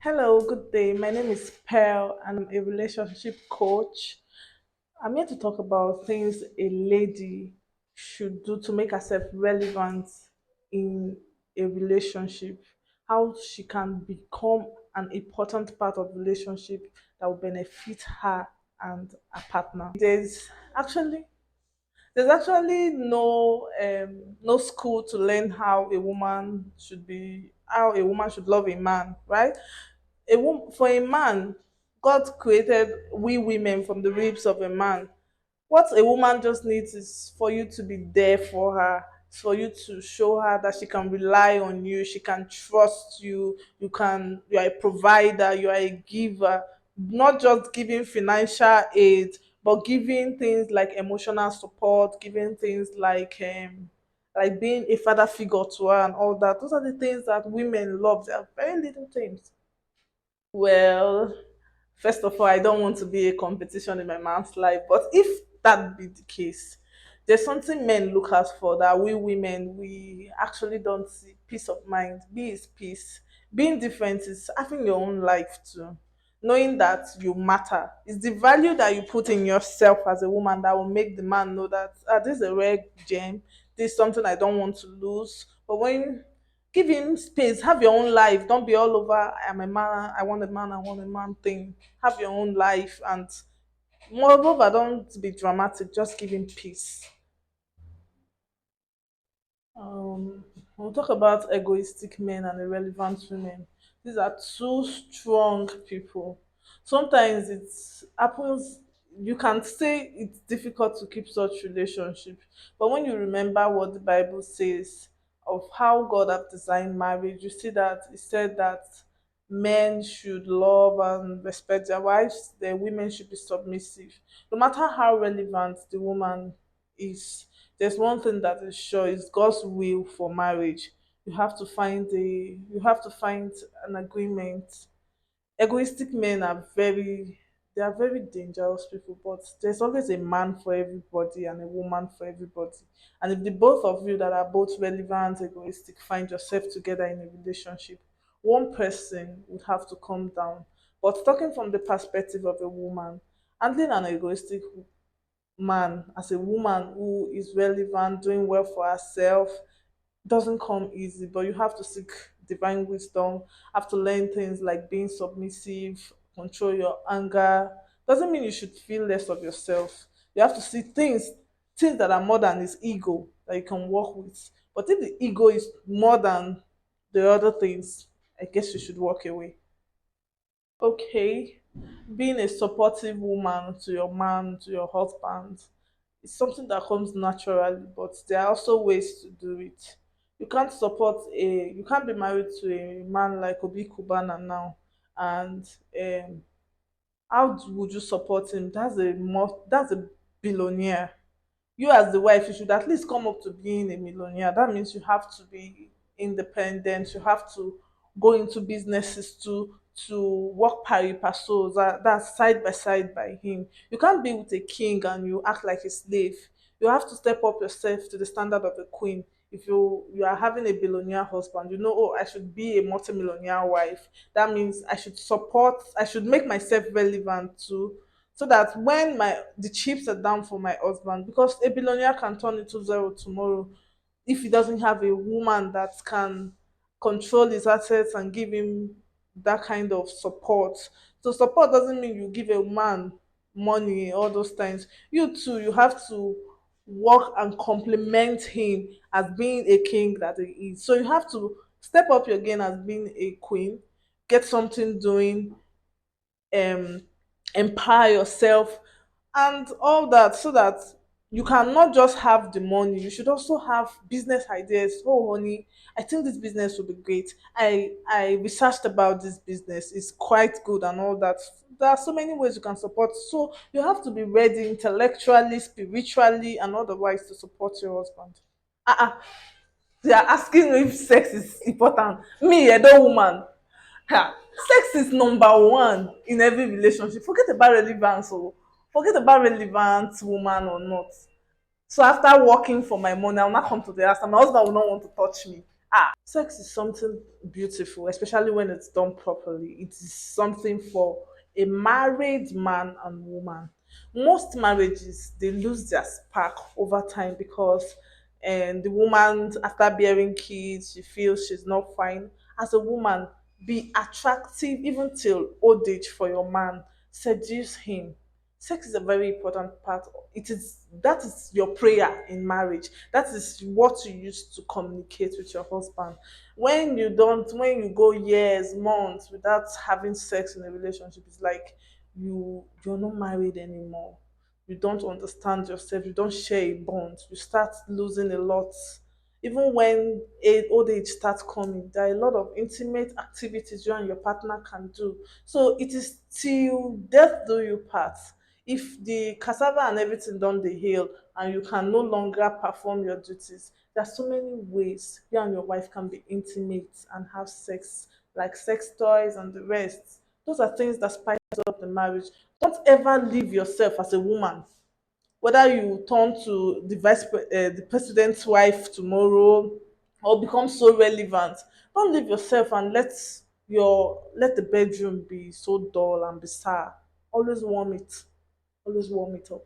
Hello, good day. My name is Pearl and I'm a relationship coach. I'm here to talk about things a lady should do to make herself relevant in a relationship, how she can become an important part of relationship that will benefit her and her partner. Actually there's actually no school to learn how a woman should love a man, right? For a man, God created we women from the ribs of a man. What a woman just needs is for you to be there for her, for you to show her that she can rely on you, she can trust you, you are a provider, you are a giver, not just giving financial aid, but giving things like emotional support, giving things like being a father figure to her and all that. Those are the things that women love. They are very little things. Well, first of all, I don't want to be a competition in my man's life, but if that be the case, there's something men look out for that we women we actually don't see. Peace of mind. Be is peace. Being different is having your own life too. Knowing that you matter. It's the value that you put in yourself as a woman that will make the man know that this is a rare gem. This is something I don't want to lose. But when give him space, have your own life, don't be all over I'm a man, I want a man thing. Have your own life, and moreover, don't be dramatic, just give him peace. We'll talk about egoistic men and irrelevant women. These are two strong people. Sometimes it happens, you can say it's difficult to keep such relationship, but when you remember what the Bible says of how God have designed marriage, you see that it said that men should love and respect their wives, the women should be submissive. No matter how relevant the woman is, there's one thing that is sure is God's will for marriage. You have to find an agreement. Egoistic men are very dangerous people, but there's always a man for everybody and a woman for everybody. And if the both of you that are both relevant, egoistic, find yourself together in a relationship, one person would have to come down. But talking from the perspective of a woman, handling an egoistic man as a woman who is relevant, doing well for herself, doesn't come easy, but you have to seek divine wisdom, have to learn things like being submissive, control your anger. Doesn't mean you should feel less of yourself. You have to see things that are more than his ego that you can work with. But if the ego is more than the other things, I guess you should walk away. Okay, being a supportive woman to your man, to your husband, is something that comes naturally, but there are also ways to do it. You can't be married to a man like Obi Kubana now, and would you support him? That's a billionaire. You as the wife, you should at least come up to being a millionaire. That means you have to be independent, you have to go into businesses to work pari passu, that's side by side by him. You can't be with a king and you act like a slave. You have to step up yourself to the standard of a queen. If you are having a billionaire husband, you know, oh, I should be a multimillionaire wife. That means I should make myself relevant too, so that when my the chips are down for my husband, because a billionaire can turn into zero tomorrow if he doesn't have a woman that can control his assets and give him that kind of support. So support doesn't mean you give a man money all those times. You too, you have to work and complement him as being a king that he is. So you have to step up your game as being a queen, get something doing, um empower yourself and all that, so that you cannot just have the money, you should also have business ideas. Oh honey, I think this business will be great. I researched about this business, it's quite good and all that. There are so many ways you can support, so you have to be ready intellectually, spiritually and otherwise to support your husband. Uh-uh. They are asking if sex is important. Me, a dog woman, ha, sex is number one in every relationship. Forget about relevance, or forget about relevant woman or not. So after working for my money, I'll not come to the house and my husband will not want to touch me. Sex is something beautiful, especially when it's done properly. It is something for a married man and woman. Most marriages they lose their spark over time because and the woman after bearing kids she feels she's not fine. As a woman, be attractive even till old age for your man. Seduce him. Sex is a very important part. It is that is your prayer in marriage. That is what you use to communicate with your husband. When you go years, months without having sex in a relationship, it's like you're not married anymore. You don't understand yourself, you don't share a bond, you start losing a lot. Even when old age starts coming, there are a lot of intimate activities you and your partner can do. So it is till death do you part. If the cassava and everything don't dey heal and you can no longer perform your duties, there are so many ways you and your wife can be intimate and have sex, like sex toys and the rest. Those are things that spice up the marriage. Don't ever leave yourself as a woman, whether you turn to the president's wife tomorrow or become so relevant. Don't leave yourself and let the bedroom be so dull and bizarre. Always warm it. Always warm it up.